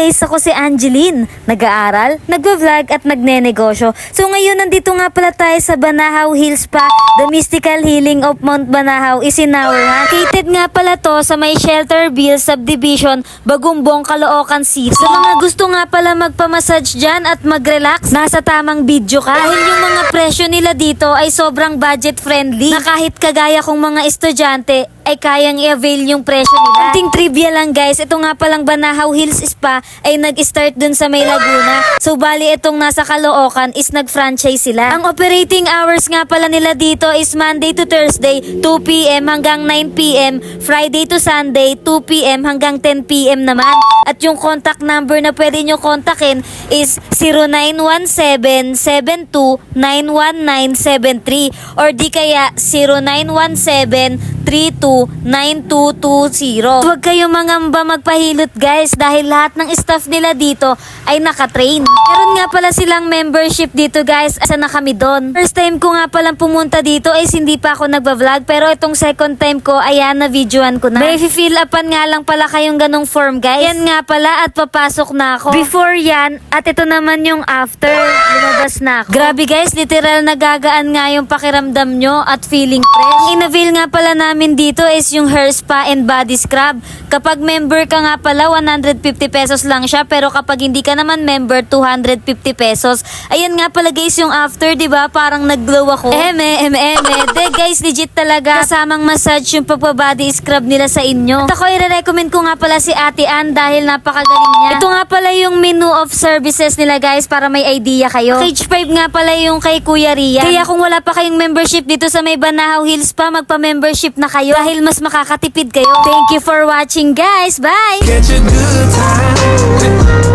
guys, ako si Angeline. Nag-aaral, nagva-vlog at nagnenegosyo. So ngayon nandito nga pala tayo sa Banahaw Hills Spa. The Mystical Healing of Mount Banahaw is in our hand. Located nga pala to sa may Shelterville Subdivision, Bagumbong, Caloocan City. Sa mga gusto nga pala magpamassage dyan at mag-relax, nasa tamang video ka. Dahil yung mga presyo nila dito ay sobrang budget friendly na kahit kagaya kong mga estudyante ay kayang i-avail yung presyo nila. Kunting trivia lang guys, ito nga palang Banahaw Hills Spa ay nag-start dun sa May Laguna. So bali itong nasa Caloocan is nag-franchise sila. Ang operating hours nga pala nila dito is Monday to Thursday, 2 p.m. hanggang 9 p.m. Friday to Sunday, 2 p.m. hanggang 10 p.m. naman. At yung contact number na pwede nyo kontakin is 0917-72-91973 or di kaya 0917-329220. Huwag kayong mangamba magpahilot guys dahil lahat ng staff nila dito ay nakatrain. Meron nga pala silang membership dito guys, asa na kami doon. First time ko nga palang pumunta dito ay hindi pa ako nagba-vlog pero itong second time ko ayan na videoan ko na. May fill upan nga lang pala kayong ganong form guys. Yan nga pala at papasok na ako. Before yan at ito naman yung after. Lumabas na ako. Grabe guys, literal nagagaan nga yung pakiramdam nyo at feeling fresh. Ang in-avail nga pala namin dito is yung hair spa and body scrub. Kapag member ka nga pala, 150 pesos lang siya. Pero kapag hindi ka naman member, 250 pesos. Ayan nga pala guys yung after, diba? Parang nag-glow ako. De guys, legit talaga. Kasamang massage yung pagpa-body scrub nila sa inyo. At ako i-recommend ko nga pala si Ate Ann dahil napakagaling niya. Ito nga pala yung menu of services nila guys para may idea kayo. Page 5 nga pala yung kay Kuya Rian. Kaya kung wala pa kayong membership dito sa may Banahaw Hills pa, magpa-membership na kayo dahil mas makakatipid kayo. Thank you for watching guys. Bye! Catch a good time.